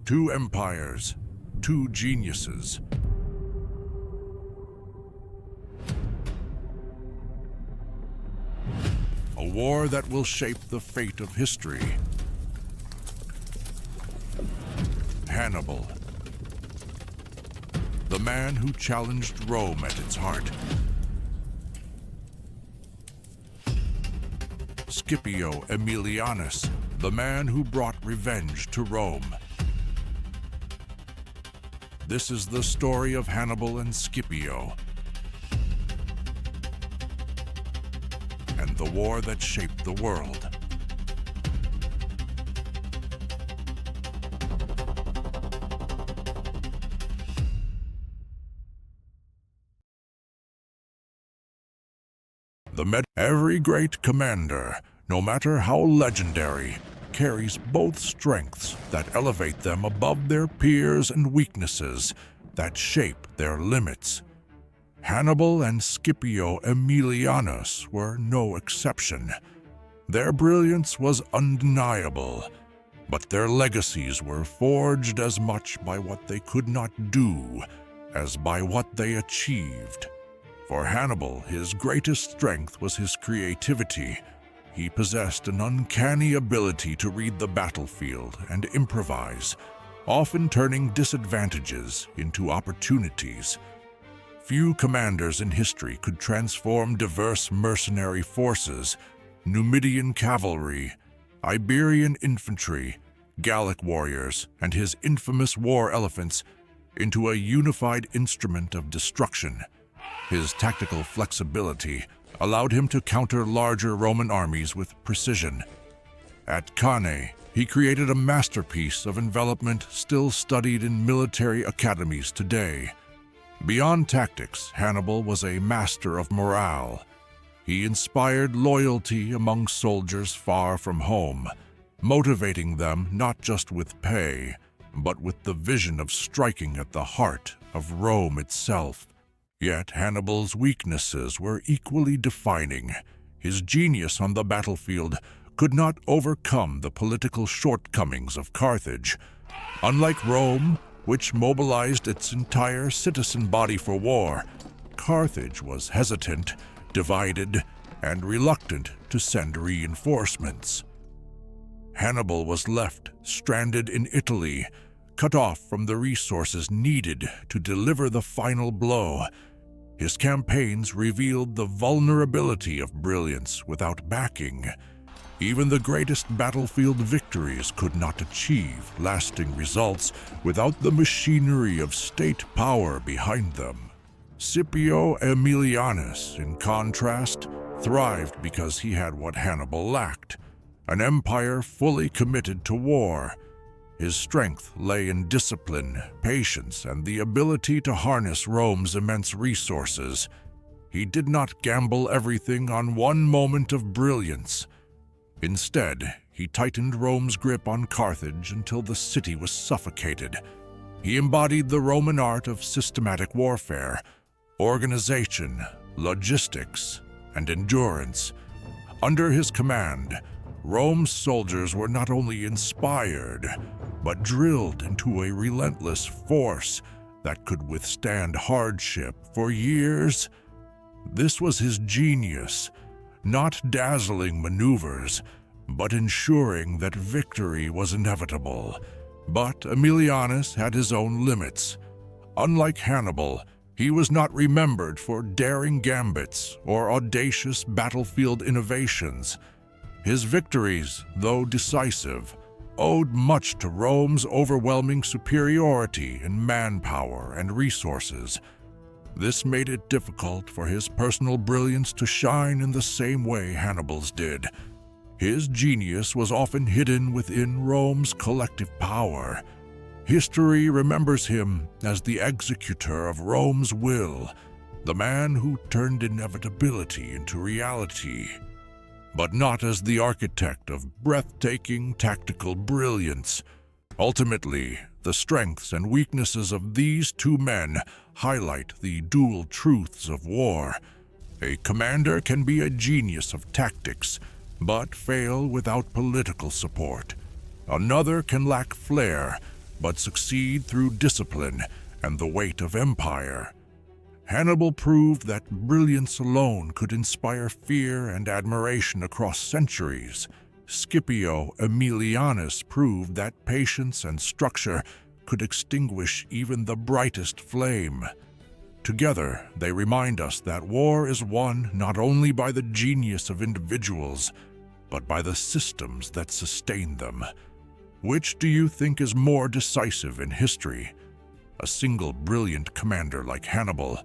Two empires, two geniuses. A war that will shape the fate of history. Hannibal, the man who challenged Rome at its heart. Scipio Aemilianus, the man who brought revenge to Rome. This is the story of Hannibal and Scipio, and the war that shaped the world. Every great commander, no matter how legendary, carries both strengths that elevate them above their peers and weaknesses that shape their limits. Hannibal and Scipio Aemilianus were no exception. Their brilliance was undeniable, but their legacies were forged as much by what they could not do as by what they achieved. For Hannibal, his greatest strength was his creativity. He possessed an uncanny ability to read the battlefield and improvise, often turning disadvantages into opportunities. Few commanders in history could transform diverse mercenary forces, Numidian cavalry, Iberian infantry, Gallic warriors, and his infamous war elephants into a unified instrument of destruction. His tactical flexibility allowed him to counter larger Roman armies with precision. At Cannae, he created a masterpiece of envelopment still studied in military academies today. Beyond tactics, Hannibal was a master of morale. He inspired loyalty among soldiers far from home, motivating them not just with pay, but with the vision of striking at the heart of Rome itself. Yet Hannibal's weaknesses were equally defining. His genius on the battlefield could not overcome the political shortcomings of Carthage. Unlike Rome, which mobilized its entire citizen body for war, Carthage was hesitant, divided, and reluctant to send reinforcements. Hannibal was left stranded in Italy, cut off from the resources needed to deliver the final blow. His campaigns revealed the vulnerability of brilliance without backing. Even the greatest battlefield victories could not achieve lasting results without the machinery of state power behind them. Scipio Aemilianus, in contrast, thrived because he had what Hannibal lacked: an empire fully committed to war. His strength lay in discipline, patience, and the ability to harness Rome's immense resources. He did not gamble everything on one moment of brilliance. Instead, he tightened Rome's grip on Carthage until the city was suffocated. He embodied the Roman art of systematic warfare, organization, logistics, and endurance. Under his command, Rome's soldiers were not only inspired, but drilled into a relentless force that could withstand hardship for years. This was his genius, not dazzling maneuvers, but ensuring that victory was inevitable. But Aemilianus had his own limits. Unlike Hannibal, he was not remembered for daring gambits or audacious battlefield innovations. His victories, though decisive, owed much to Rome's overwhelming superiority in manpower and resources. This made it difficult for his personal brilliance to shine in the same way Hannibal's did. His genius was often hidden within Rome's collective power. History remembers him as the executor of Rome's will, the man who turned inevitability into reality, but not as the architect of breathtaking tactical brilliance. Ultimately, the strengths and weaknesses of these two men highlight the dual truths of war. A commander can be a genius of tactics, but fail without political support. Another can lack flair, but succeed through discipline and the weight of empire. Hannibal proved that brilliance alone could inspire fear and admiration across centuries. Scipio Aemilianus proved that patience and structure could extinguish even the brightest flame. Together, they remind us that war is won not only by the genius of individuals, but by the systems that sustain them. Which do you think is more decisive in history? A single brilliant commander like Hannibal,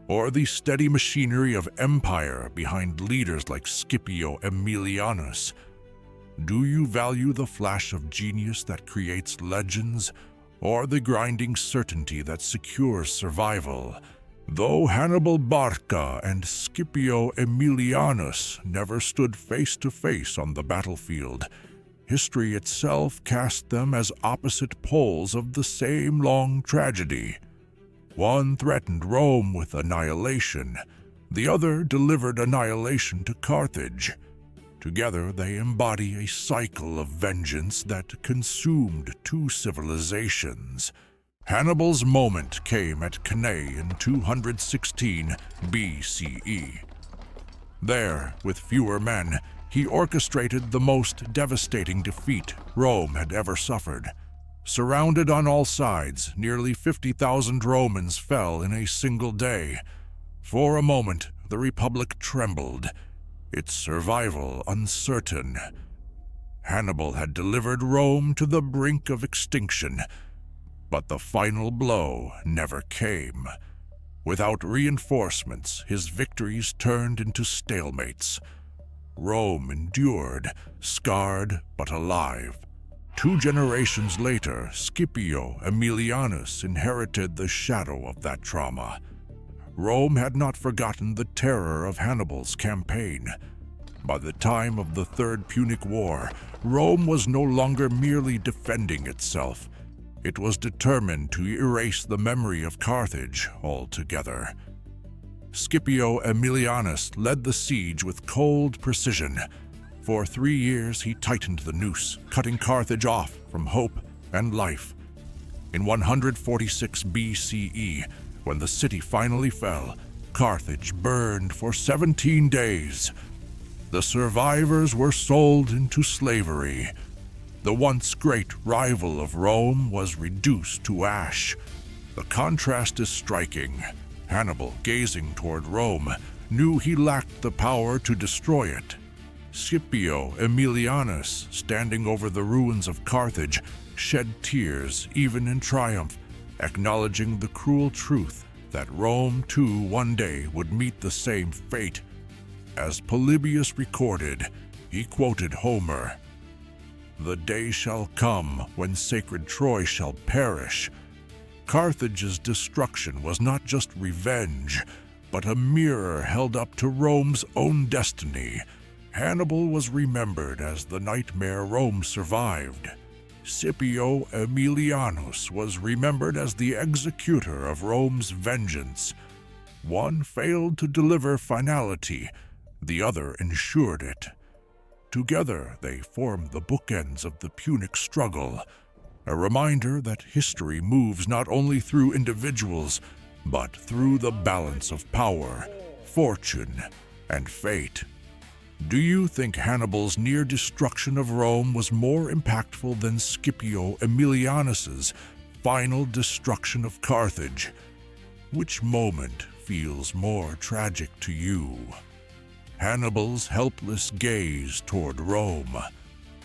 or the steady machinery of empire behind leaders like Scipio Aemilianus? Do you value the flash of genius that creates legends, or the grinding certainty that secures survival? Though Hannibal Barca and Scipio Aemilianus never stood face to face on the battlefield, history itself cast them as opposite poles of the same long tragedy. One threatened Rome with annihilation, the other delivered annihilation to Carthage. Together they embody a cycle of vengeance that consumed two civilizations. Hannibal's moment came at Cannae in 216 BCE. There, with fewer men, he orchestrated the most devastating defeat Rome had ever suffered. Surrounded on all sides, nearly 50,000 Romans fell in a single day. For a moment, the Republic trembled, its survival uncertain. Hannibal had delivered Rome to the brink of extinction, but the final blow never came. Without reinforcements, his victories turned into stalemates. Rome endured, scarred but alive. 2 generations later, Scipio Aemilianus inherited the shadow of that trauma. Rome had not forgotten the terror of Hannibal's campaign. By the time of the Third Punic War, Rome was no longer merely defending itself. It was determined to erase the memory of Carthage altogether. Scipio Aemilianus led the siege with cold precision. For 3 years he tightened the noose, cutting Carthage off from hope and life. In 146 BCE, when the city finally fell, Carthage burned for 17 days. The survivors were sold into slavery. The once great rival of Rome was reduced to ash. The contrast is striking. Hannibal, gazing toward Rome, knew he lacked the power to destroy it. Scipio Aemilianus, standing over the ruins of Carthage, shed tears even in triumph, acknowledging the cruel truth that Rome too one day would meet the same fate. As Polybius recorded, he quoted Homer, "The day shall come when sacred Troy shall perish." Carthage's destruction was not just revenge, but a mirror held up to Rome's own destiny. Hannibal was remembered as the nightmare Rome survived. Scipio Aemilianus was remembered as the executor of Rome's vengeance. One failed to deliver finality, the other ensured it. Together, they formed the bookends of the Punic struggle, a reminder that history moves not only through individuals, but through the balance of power, fortune, and fate. Do you think Hannibal's near destruction of Rome was more impactful than Scipio Aemilianus's final destruction of Carthage? Which moment feels more tragic to you? Hannibal's helpless gaze toward Rome,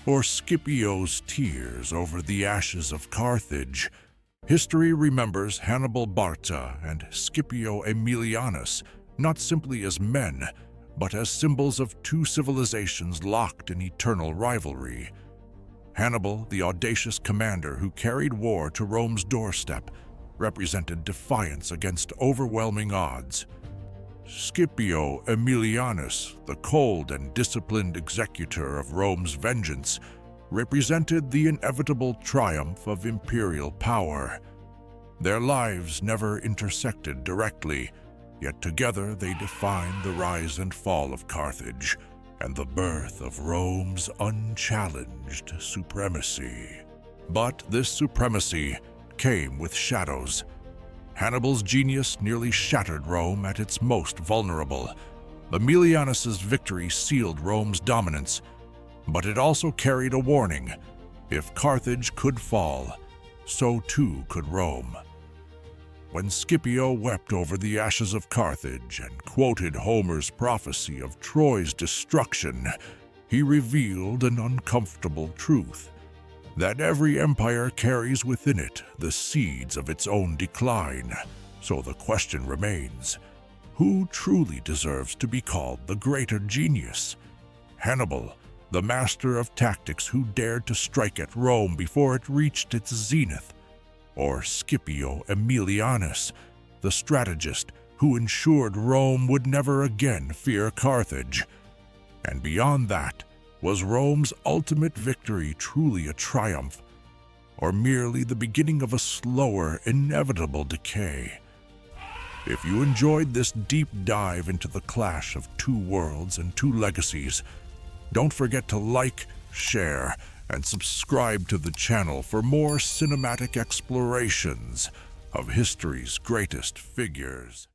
or Scipio's tears over the ashes of Carthage? History remembers Hannibal Barca and Scipio Aemilianus not simply as men, but as symbols of two civilizations locked in eternal rivalry. Hannibal, the audacious commander who carried war to Rome's doorstep, represented defiance against overwhelming odds. Scipio Aemilianus, the cold and disciplined executor of Rome's vengeance, represented the inevitable triumph of imperial power. Their lives never intersected directly, yet together they defined the rise and fall of Carthage and the birth of Rome's unchallenged supremacy. But this supremacy came with shadows. Hannibal's genius nearly shattered Rome at its most vulnerable. Aemilianus's victory sealed Rome's dominance, but it also carried a warning. If Carthage could fall, so too could Rome. When Scipio wept over the ashes of Carthage and quoted Homer's prophecy of Troy's destruction, he revealed an uncomfortable truth: that every empire carries within it the seeds of its own decline. So the question remains, who truly deserves to be called the greater genius? Hannibal, the master of tactics who dared to strike at Rome before it reached its zenith? Or Scipio Aemilianus, the strategist who ensured Rome would never again fear Carthage? And beyond that, was Rome's ultimate victory truly a triumph, or merely the beginning of a slower, inevitable decay? If you enjoyed this deep dive into the clash of two worlds and two legacies, don't forget to like, share, and subscribe to the channel for more cinematic explorations of history's greatest figures.